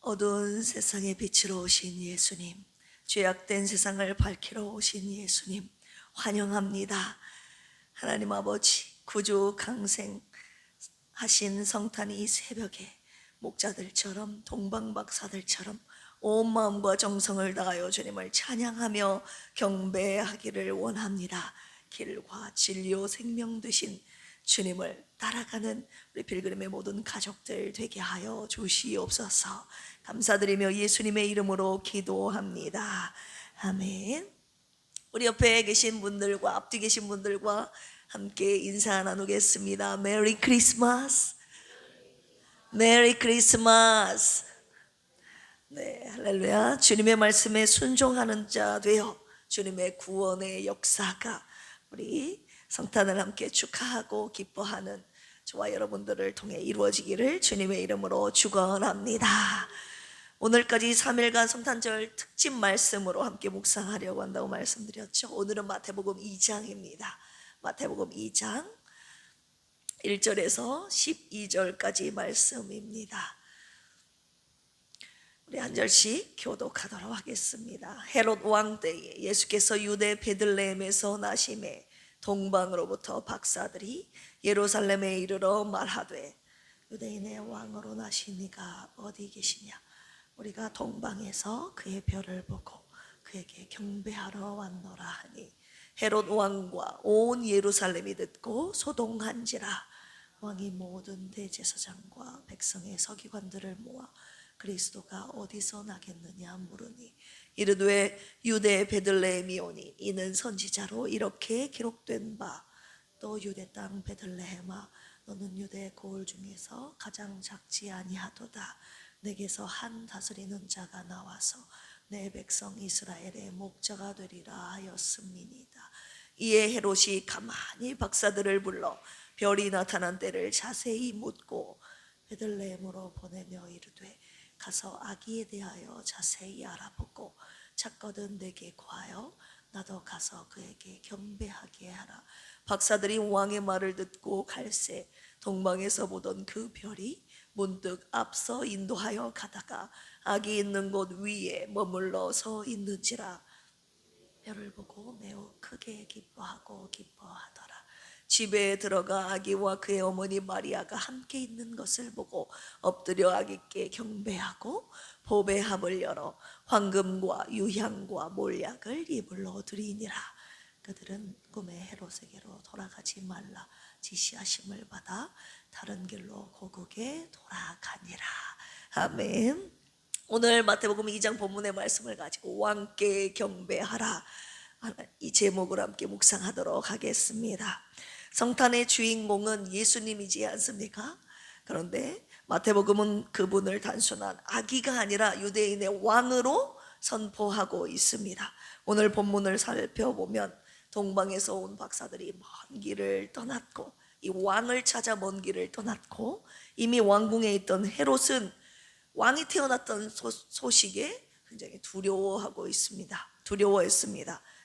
어두운 세상의 빛으로 오신 예수님, 죄악된 세상을 밝히러 오신 예수님 환영합니다. 하나님 아버지, 구주 강생하신 성탄 이 새벽에 목자들처럼 동방박사들처럼 온 마음과 정성을 다하여 주님을 찬양하며 경배하기를 원합니다. 길과 진리요 생명 되신 주님을 따라가는 우리 필그림의 모든 가족들 되게 하여 주시옵소서. 감사드리며 예수님의 이름으로 기도합니다. 아멘. 우리 옆에 계신 분들과 앞뒤 계신 분들과 함께 인사 나누겠습니다. 메리 크리스마스. 메리 크리스마스. 네, 할렐루야. 주님의 말씀에 순종하는 자 되어 주님의 구원의 역사가 우리 성탄을 함께 축하하고 기뻐하는 저와 여러분들을 통해 이루어지기를 주님의 이름으로 축원합니다. 오늘까지 3일간 성탄절 특집 말씀으로 함께 묵상하려고 한다고 말씀드렸죠. 오늘은 마태복음 2장입니다. 마태복음 2장 1절에서 12절까지 말씀입니다. 우리 한 절씩 교독하도록 하겠습니다. 헤롯 왕 때에 예수께서 유대 베들레헴에서 나심에 동방으로부터 박사들이 예루살렘에 이르러 말하되 유대인의 왕으로 나신 이가 어디 계시냐? 우리가 동방에서 그의 별을 보고 그에게 경배하러 왔노라 하니 헤롯 왕과 온 예루살렘이 듣고 소동한지라. 왕이 모든 대제사장과 백성의 서기관들을 모아 그리스도가 어디서 나겠느냐 물으니 이르되 유대 베들레헴이오니 이는 선지자로 이렇게 기록된 바 또 유대 땅 베들레헴아 너는 유대 고을 중에서 가장 작지 아니하도다. 내게서 한 다스리는 자가 나와서 내 백성 이스라엘의 목자가 되리라 하였음이니이다. 이에 헤롯이 가만히 박사들을 불러 별이 나타난 때를 자세히 묻고 베들레헴으로 보내며 이르되 가서 아기에 대하여 자세히 알아보고 찾거든 내게 구하여 나도 가서 그에게 경배하게 하라. 박사들이 왕의 말을 듣고 갈새 동방에서 보던 그 별이 문득 앞서 인도하여 가다가 아기 있는 곳 위에 머물러 서 있는지라. 별을 보고 매우 크게 기뻐하더라. 집에 들어가 아기와 그의 어머니 마리아가 함께 있는 것을 보고 엎드려 아기께 경배하고 보배합을 열어 황금과 유향과 몰약을 이불로 드리니라. 그들은 꿈에 헤롯에게로 돌아가지 말라 지시하심을 받아 다른 길로 고국에 돌아가니라. 아멘. 오늘 마태복음 2장 본문의 말씀을 가지고 왕께 경배하라 이 제목을 함께 묵상하도록 하겠습니다. 성탄의 주인공은 예수님이지 않습니까? 그런데 마태복음은 그분을 단순한 아기가 아니라 유대인의 왕으로 선포하고 있습니다. 오늘 본문을 살펴보면 동방에서 온 박사들이 먼 길을 떠났고 이 왕을 찾아 먼 길을 떠났고 이미 왕궁에 있던 헤롯은 왕이 태어났던 소식에 굉장히 두려워했습니다.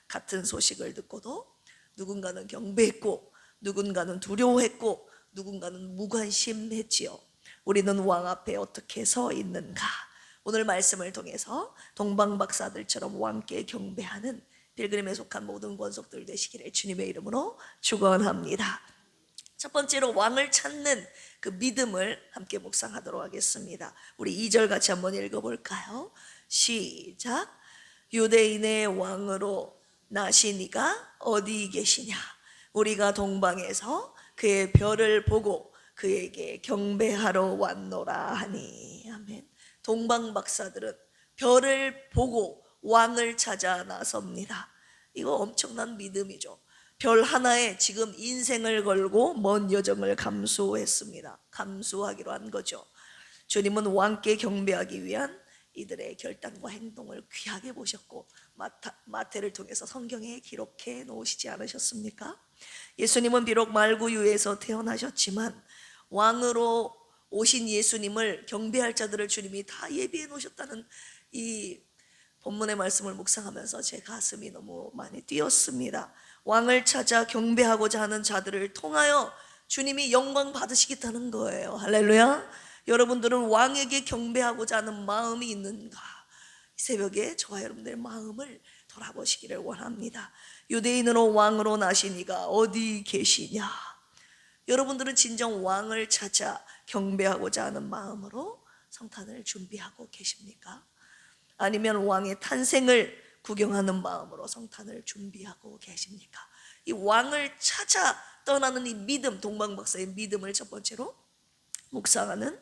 같은 소식을 듣고도 누군가는 경배했고 누군가는 두려워했고 누군가는 무관심했지요. 우리는 왕 앞에 어떻게 서 있는가? 오늘 말씀을 통해서 동방 박사들처럼 왕께 경배하는 필그림에 속한 모든 권속들 되시기를 주님의 이름으로 축원합니다. 첫 번째로 왕을 찾는 그 믿음을 함께 묵상하도록 하겠습니다. 우리 2절 같이 한번 읽어볼까요? 시작. 유대인의 왕으로 나신 이가 어디 계시냐? 우리가 동방에서 그의 별을 보고 그에게 경배하러 왔노라 하니. 아멘. 동방 박사들은 별을 보고 왕을 찾아 나섭니다. 이거 엄청난 믿음이죠. 별 하나에 지금 인생을 걸고 먼 여정을 감수하기로 한 거죠. 주님은 왕께 경배하기 위한 이들의 결단과 행동을 귀하게 보셨고 마태를 통해서 성경에 기록해 놓으시지 않으셨습니까? 예수님은 비록 말구유에서 태어나셨지만 왕으로 오신 예수님을 경배할 자들을 주님이 다 예비해 놓으셨다는 이 본문의 말씀을 묵상하면서 제 가슴이 너무 많이 뛰었습니다. 왕을 찾아 경배하고자 하는 자들을 통하여 주님이 영광 받으시겠다는 거예요. 할렐루야. 여러분들은 왕에게 경배하고자 하는 마음이 있는가? 이 새벽에 저와 여러분들의 마음을 돌아보시기를 원합니다. 유대인으로 왕으로 나신 이가 어디 계시냐? 여러분들은 진정 왕을 찾아 경배하고자 하는 마음으로 성탄을 준비하고 계십니까? 아니면 왕의 탄생을 구경하는 마음으로 성탄을 준비하고 계십니까? 이 왕을 찾아 떠나는 이 믿음, 동방박사의 믿음을 첫 번째로 묵상하는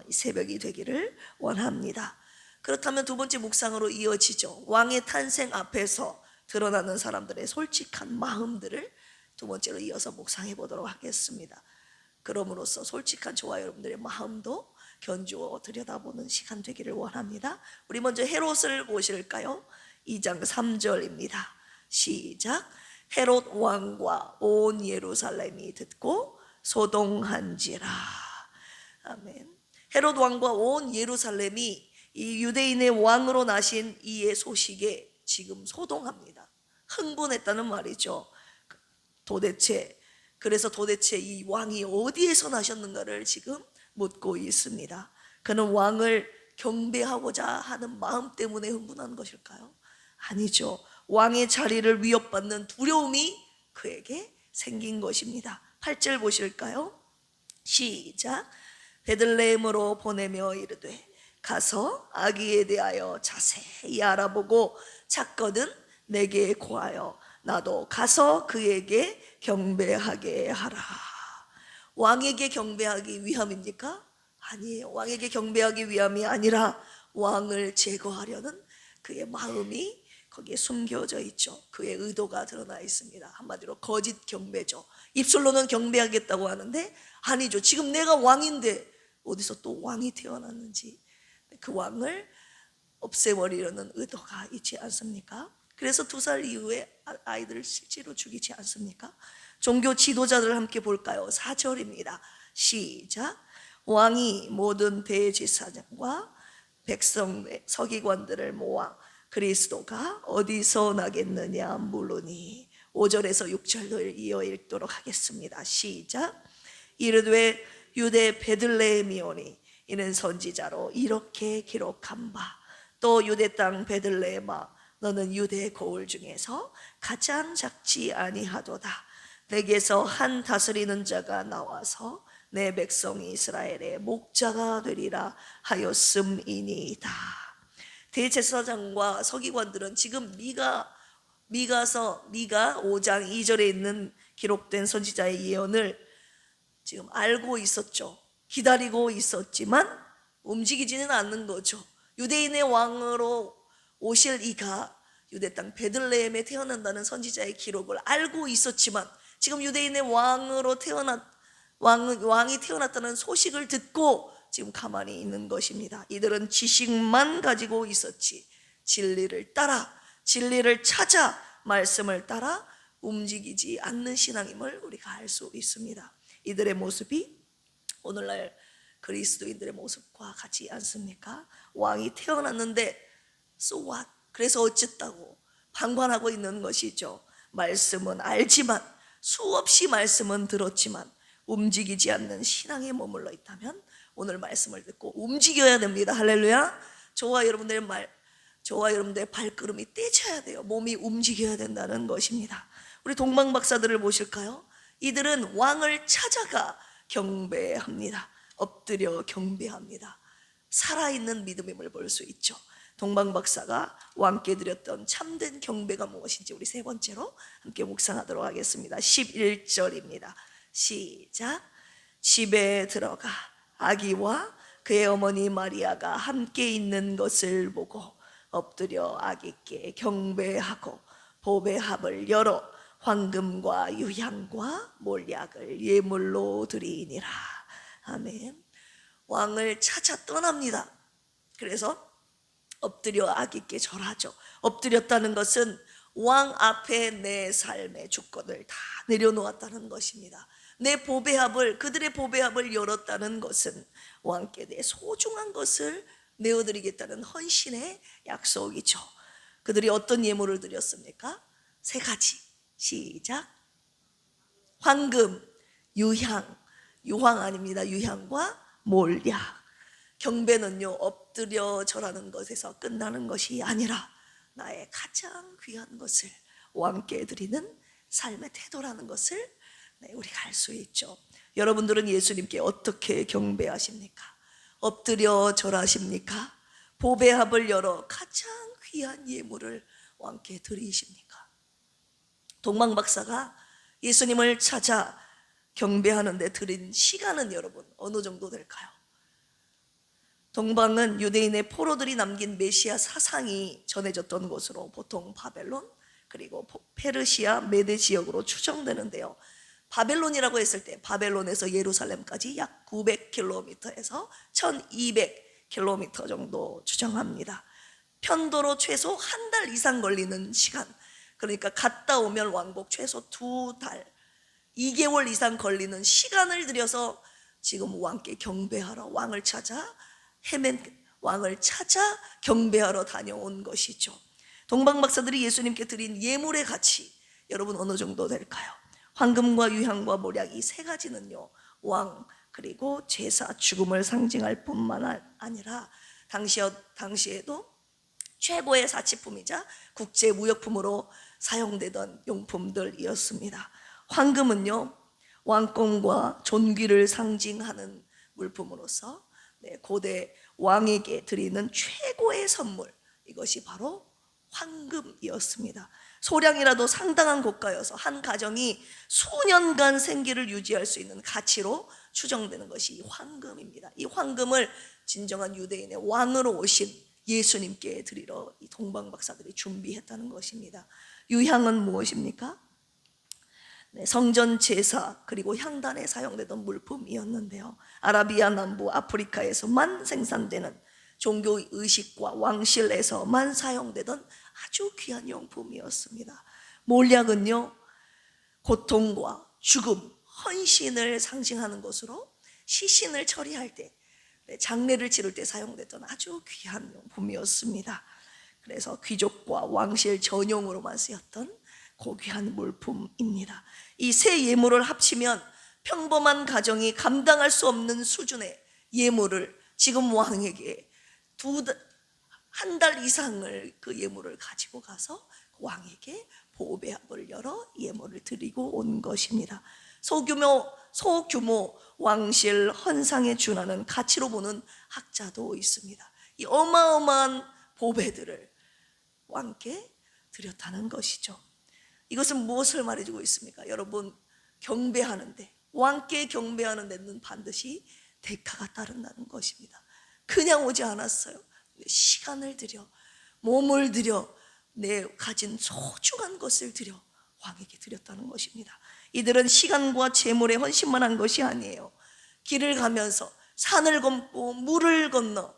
이 새벽이 되기를 원합니다. 그렇다면 두 번째 묵상으로 이어지죠. 왕의 탄생 앞에서 드러나는 사람들의 솔직한 마음들을 두 번째로 이어서 묵상해 보도록 하겠습니다. 그럼으로써 솔직한 저와 여러분들의 마음도 견주어 들여다보는 시간 되기를 원합니다. 우리 먼저 헤롯을 보실까요? 2장 3절입니다. 시작. 헤롯 왕과 온 예루살렘이 듣고 소동한지라. 아멘. 헤롯 왕과 온 예루살렘이 이 유대인의 왕으로 나신 이의 소식에 지금 소동합니다. 흥분했다는 말이죠. 그래서 도대체 이 왕이 어디에서 나셨는가를 지금 묻고 있습니다. 그는 왕을 경배하고자 하는 마음 때문에 흥분한 것일까요? 아니죠. 왕의 자리를 위협받는 두려움이 그에게 생긴 것입니다. 8절 보실까요? 시작. 베들레헴으로 보내며 이르되 가서 아기에 대하여 자세히 알아보고 찾거든 내게 고하여 나도 가서 그에게 경배하게 하라. 왕에게 경배하기 위함입니까? 아니에요. 왕에게 경배하기 위함이 아니라 왕을 제거하려는 그의 마음이 거기에 숨겨져 있죠. 그의 의도가 드러나 있습니다. 한마디로 거짓 경배죠. 입술로는 경배하겠다고 하는데 아니죠. 지금 내가 왕인데 어디서 또 왕이 태어났는지 그 왕을 없애버리려는 의도가 있지 않습니까? 그래서 2살 이후에 아이들을 실제로 죽이지 않습니까? 종교 지도자들을 함께 볼까요? 4절입니다. 시작. 왕이 모든 대제사장과 백성 서기관들을 모아 그리스도가 어디서 나겠느냐 물으니 5절에서 6절을 이어 읽도록 하겠습니다. 시작. 이르되 유대 베들레헴이오니 이는 선지자로 이렇게 기록한 바 또 유대 땅 베들레헴아 너는 유대 고을 중에서 가장 작지 아니하도다. 내게서 한 다스리는 자가 나와서 내 백성 이스라엘의 목자가 되리라 하였음이니이다. 대제사장과 서기관들은 지금 미가 5장 2절에 있는 기록된 선지자의 예언을 지금 알고 있었죠. 기다리고 있었지만 움직이지는 않는 거죠. 유대인의 왕으로 오실 이가 유대 땅 베들레헴에 태어난다는 선지자의 기록을 알고 있었지만 지금 유대인의 왕이 태어났다는 소식을 듣고 지금 가만히 있는 것입니다. 이들은 지식만 가지고 있었지 진리를 찾아 말씀을 따라 움직이지 않는 신앙임을 우리가 알 수 있습니다. 이들의 모습이 오늘날 그리스도인들의 모습과 같지 않습니까? 왕이 태어났는데 so what? 그래서 어쨌다고 방관하고 있는 것이죠. 말씀은 알지만 수없이 말씀은 들었지만 움직이지 않는 신앙에 머물러 있다면 오늘 말씀을 듣고 움직여야 됩니다. 할렐루야. 저와 여러분들의 발걸음이 떼져야 돼요. 몸이 움직여야 된다는 것입니다. 우리 동방 박사들을 보실까요? 이들은 왕을 찾아가 경배합니다. 엎드려 경배합니다. 살아있는 믿음임을 볼 수 있죠. 동방 박사가 왕께 드렸던 참된 경배가 무엇인지 우리 세 번째로 함께 묵상하도록 하겠습니다. 11절입니다. 시작. 집에 들어가 아기와 그의 어머니 마리아가 함께 있는 것을 보고 엎드려 아기께 경배하고 보배합을 열어 황금과 유향과 몰약을 예물로 드리니라. 아멘. 왕을 찾아 떠납니다. 그래서 엎드려 아기께 절하죠. 엎드렸다는 것은 왕 앞에 내 삶의 주권을 다 내려놓았다는 것입니다. 그들의 보배합을 열었다는 것은 왕께 내 소중한 것을 내어드리겠다는 헌신의 약속이죠. 그들이 어떤 예물을 드렸습니까? 3가지. 시작. 황금, 유향 아닙니다. 유향과 몰약. 경배는요, 엎드려 절하는 것에서 끝나는 것이 아니라 나의 가장 귀한 것을 왕께 드리는 삶의 태도라는 것을 우리가 알 수 있죠. 여러분들은 예수님께 어떻게 경배하십니까? 엎드려 절하십니까? 보배합을 열어 가장 귀한 예물을 왕께 드리십니까? 동방 박사가 예수님을 찾아 경배하는 데 들인 시간은 여러분 어느 정도 될까요? 동방은 유대인의 포로들이 남긴 메시아 사상이 전해졌던 곳으로 보통 바벨론 그리고 페르시아 메데 지역으로 추정되는데요. 바벨론이라고 했을 때 바벨론에서 예루살렘까지 약 900km에서 1200km 정도 추정합니다. 편도로 최소 한 달 이상 걸리는 시간, 그러니까 갔다 오면 왕복 최소 2달, 2개월 이상 걸리는 시간을 들여서 지금 왕께 경배하러 왕을 찾아 왕을 찾아 경배하러 다녀온 것이죠. 동방 박사들이 예수님께 드린 예물의 가치 여러분 어느 정도 될까요? 황금과 유향과 몰약 이 세 가지는요, 왕 그리고 제사 죽음을 상징할 뿐만 아니라 당시에도 최고의 사치품이자 국제 무역품으로 사용되던 용품들이었습니다. 황금은요, 왕권과 존귀를 상징하는 물품으로서 고대 왕에게 드리는 최고의 선물, 이것이 바로 황금이었습니다. 소량이라도 상당한 고가여서 한 가정이 수년간 생계를 유지할 수 있는 가치로 추정되는 것이 이 황금입니다. 이 황금을 진정한 유대인의 왕으로 오신 예수님께 드리러 이 동방 박사들이 준비했다는 것입니다. 유향은 무엇입니까? 성전 제사 그리고 향단에 사용되던 물품이었는데요, 아라비아 남부 아프리카에서만 생산되는 종교 의식과 왕실에서만 사용되던 아주 귀한 용품이었습니다. 몰약은요, 고통과 죽음, 헌신을 상징하는 것으로 시신을 처리할 때, 장례를 치를 때 사용됐던 아주 귀한 용품이었습니다. 그래서 귀족과 왕실 전용으로만 쓰였던 고귀한 물품입니다. 이 세 예물을 합치면 평범한 가정이 감당할 수 없는 수준의 예물을 지금 왕에게 한 달 이상을 그 예물을 가지고 가서 왕에게 보배합을 열어 예물을 드리고 온 것입니다. 소규모 왕실 헌상에 준하는 가치로 보는 학자도 있습니다. 이 어마어마한 보배들을 왕께 드렸다는 것이죠. 이것은 무엇을 말해주고 있습니까? 여러분, 경배하는데, 왕께 경배하는 데는 반드시 대가가 따른다는 것입니다. 그냥 오지 않았어요. 시간을 들여, 몸을 들여, 내 가진 소중한 것을 들여 왕에게 드렸다는 것입니다. 이들은 시간과 재물에 헌신만 한 것이 아니에요. 길을 가면서 산을 넘고 물을 건너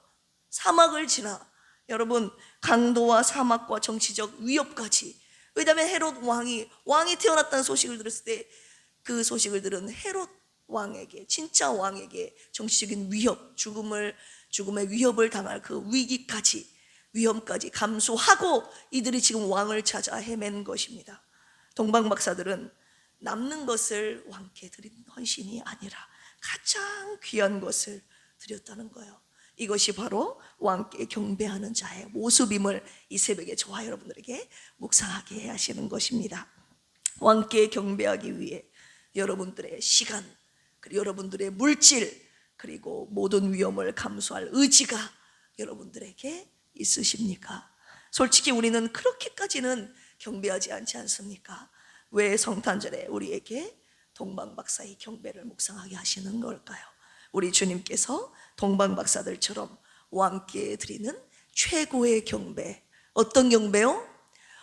사막을 지나, 여러분, 강도와 사막과 정치적 위협까지, 왜냐하면 헤롯 왕이 태어났다는 소식을 들었을 때 그 소식을 들은 헤롯 왕에게, 진짜 왕에게 정치적인 위협, 죽음의 위협을 당할 그 위험까지 감수하고 이들이 지금 왕을 찾아 헤맨 것입니다. 동방 박사들은 남는 것을 왕께 드린 헌신이 아니라 가장 귀한 것을 드렸다는 거예요. 이것이 바로 왕께 경배하는 자의 모습임을 이 새벽에 저와 여러분들에게 묵상하게 하시는 것입니다. 왕께 경배하기 위해 여러분들의 시간, 그리고 여러분들의 물질, 그리고 모든 위험을 감수할 의지가 여러분들에게 있으십니까? 솔직히 우리는 그렇게까지는 경배하지 않지 않습니까? 왜 성탄절에 우리에게 동방 박사의 경배를 묵상하게 하시는 걸까요? 우리 주님께서 동방 박사들처럼 왕께 드리는 최고의 경배, 어떤 경배요?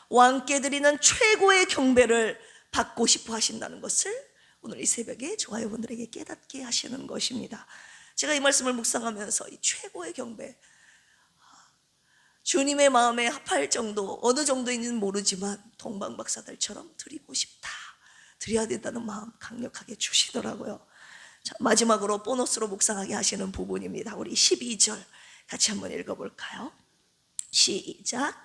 왕께 드리는 최고의 경배를 받고 싶어 하신다는 것을 오늘 이 새벽에 저와 여러분들에게 깨닫게 하시는 것입니다. 제가 이 말씀을 묵상하면서 이 최고의 경배, 주님의 마음에 합할 정도, 어느 정도인지는 모르지만 동방 박사들처럼 드리고 싶다, 드려야 된다는 마음 강력하게 주시더라고요. 자, 마지막으로 보너스로 묵상하게 하시는 부분입니다. 우리 12절 같이 한번 읽어볼까요? 시작.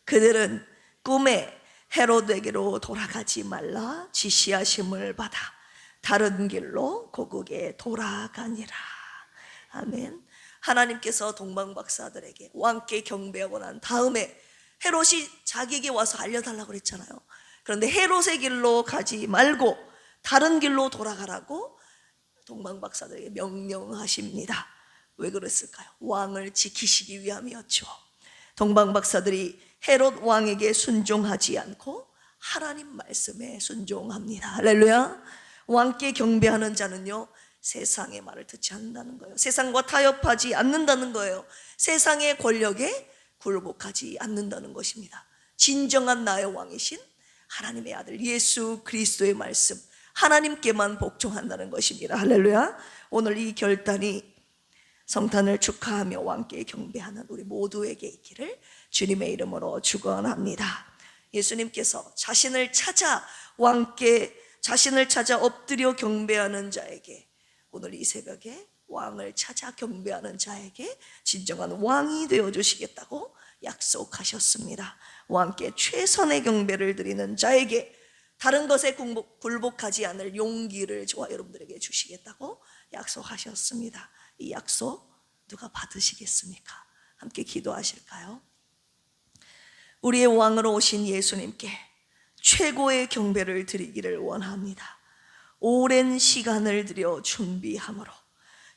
그들은 꿈에 헤롯에게로 돌아가지 말라 지시하심을 받아 다른 길로 고국에 돌아가니라. 아멘. 하나님께서 동방박사들에게 왕께 경배하고 난 다음에 헤롯이 자기에게 와서 알려달라고 그랬잖아요. 그런데 헤롯의 길로 가지 말고 다른 길로 돌아가라고 동방박사들에게 명령하십니다. 왜 그랬을까요? 왕을 지키시기 위함이었죠. 동방박사들이 헤롯 왕에게 순종하지 않고 하나님 말씀에 순종합니다. 할렐루야. 왕께 경배하는 자는요, 세상의 말을 듣지 않는다는 거예요. 세상과 타협하지 않는다는 거예요. 세상의 권력에 굴복하지 않는다는 것입니다. 진정한 나의 왕이신 하나님의 아들 예수 그리스도의 말씀, 하나님께만 복종한다는 것입니다. 할렐루야. 오늘 이 결단이 성탄을 축하하며 왕께 경배하는 우리 모두에게 있기를 주님의 이름으로 축원합니다. 예수님께서 자신을 찾아 왕께 자신을 찾아 엎드려 경배하는 자에게, 오늘 이 새벽에 왕을 찾아 경배하는 자에게 진정한 왕이 되어주시겠다고 약속하셨습니다. 왕께 최선의 경배를 드리는 자에게 다른 것에 굴복하지 않을 용기를 저와 여러분들에게 주시겠다고 약속하셨습니다. 이 약속 누가 받으시겠습니까? 함께 기도하실까요? 우리의 왕으로 오신 예수님께 최고의 경배를 드리기를 원합니다. 오랜 시간을 들여 준비함으로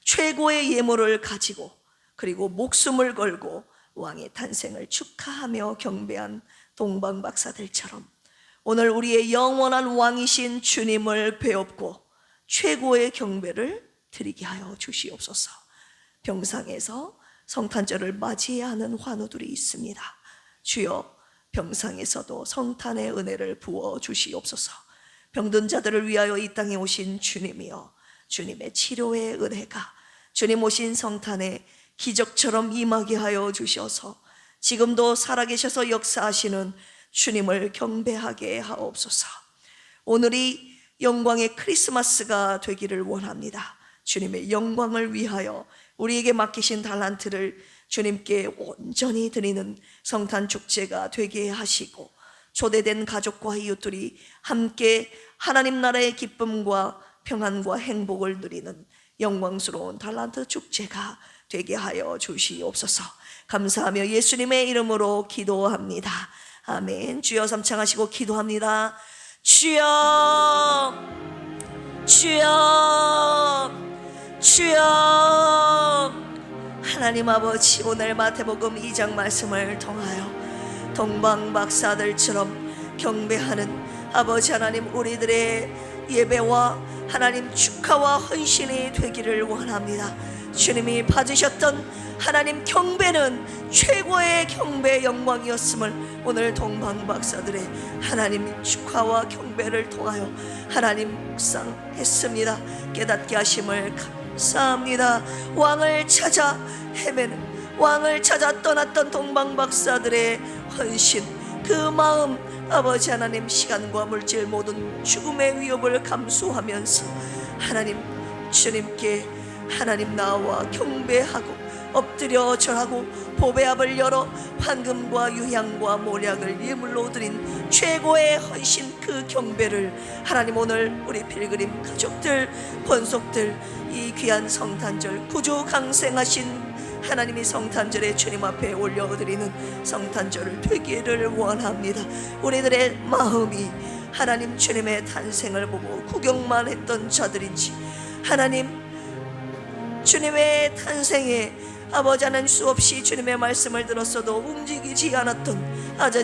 최고의 예물을 가지고 그리고 목숨을 걸고 왕의 탄생을 축하하며 경배한 동방박사들처럼 오늘 우리의 영원한 왕이신 주님을 배웁고 최고의 경배를 드리게 하여 주시옵소서. 병상에서 성탄절을 맞이해야 하는 환우들이 있습니다. 주여, 병상에서도 성탄의 은혜를 부어 주시옵소서. 병든 자들을 위하여 이 땅에 오신 주님이여, 주님의 치료의 은혜가 주님 오신 성탄에 기적처럼 임하게 하여 주셔서 지금도 살아계셔서 역사하시는 주님을 경배하게 하옵소서. 오늘이 영광의 크리스마스가 되기를 원합니다. 주님의 영광을 위하여 우리에게 맡기신 달란트를 주님께 온전히 드리는 성탄 축제가 되게 하시고 초대된 가족과 이웃들이 함께 하나님 나라의 기쁨과 평안과 행복을 누리는 영광스러운 달란트 축제가 되게 하여 주시옵소서. 감사하며 예수님의 이름으로 기도합니다. 아멘. 주여 삼창하시고 기도합니다. 주여, 주여, 주여. 하나님 아버지, 오늘 마태복음 2장 말씀을 통하여 동방박사들처럼 경배하는 아버지 하나님, 우리들의 예배와 하나님 축하와 헌신이 되기를 원합니다. 주님이 받으셨던 하나님 경배는 최고의 경배 영광이었음을 오늘 동방박사들의 하나님 축하와 경배를 통하여 하나님 묵상했습니다. 깨닫게 하심을 감사합니다. 왕을 찾아 헤매는, 왕을 찾아 떠났던 동방박사들의 헌신, 그 마음, 아버지 하나님, 시간과 물질 모든 죽음의 위협을 감수하면서 하나님 주님께 하나님 나와 경배하고 엎드려 절하고 보배압을 열어 황금과 유향과 모략을 예물로 드린 최고의 헌신, 그 경배를 하나님 오늘 우리 필그림 가족들, 권속들, 이 귀한 성탄절 구주 강생하신 하나님이 성탄절에 주님 앞에 올려드리는 성탄절을 되기를 원합니다. 우리들의 마음이 하나님 주님의 탄생을 보고 구경만 했던 자들인지, 하나님 주님의 탄생에 아버지 하나님 수없이 주님의 말씀을 들었어도 움직이지 않았던 아주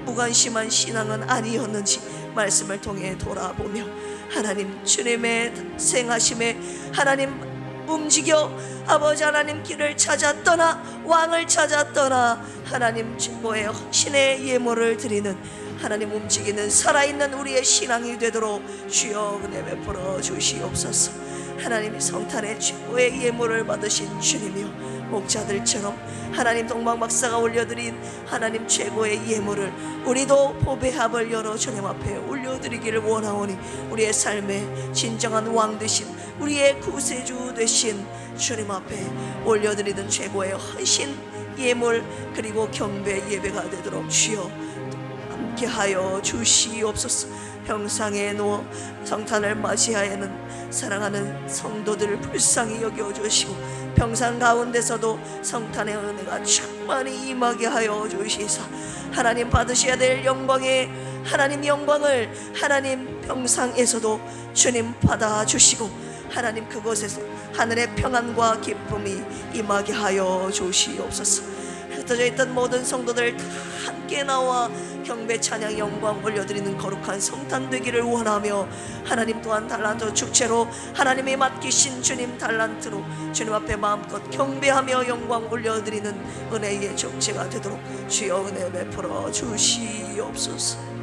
무관심한 신앙은 아니었는지 말씀을 통해 돌아보며 하나님 주님의 생하심에 하나님 움직여 아버지 하나님 길을 찾아 떠나 왕을 찾아 떠나 하나님 최고의 신의 예물을 드리는 하나님 움직이는 살아있는 우리의 신앙이 되도록 주여 은혜 베풀어 주시옵소서. 하나님이 성탄의 최고의 예물을 받으신 주님이여, 목자들처럼 하나님 동방박사가 올려드린 하나님 최고의 예물을 우리도 보배합을 열어 주님 앞에 올려드리기를 원하오니 우리의 삶의 진정한 왕 되신, 우리의 구세주 되신 주님 앞에 올려드리는 최고의 헌신 예물 그리고 경배 예배가 되도록 주여 함께하여 주시옵소서. 병상에 누워 성탄을 맞이하여는 사랑하는 성도들을 불쌍히 여겨주시고 평상 가운데서도 성탄의 은혜가 충만히 임하게 하여 주시사 하나님 받으셔야 될 영광의 하나님 영광을 하나님 평상에서도 주님 받아주시고 하나님 그곳에서 하늘의 평안과 기쁨이 임하게 하여 주시옵소서. 흩어져 있던 모든 성도들 다 함께 나와 경배 찬양 영광 올려드리는 거룩한 성탄 되기를 원하며 하나님 또한 달란트 축제로 하나님이 맡기신 주님 달란트로 주님 앞에 마음껏 경배하며 영광 올려드리는 은혜의 축제가 되도록 주여 은혜 베풀어 주시옵소서.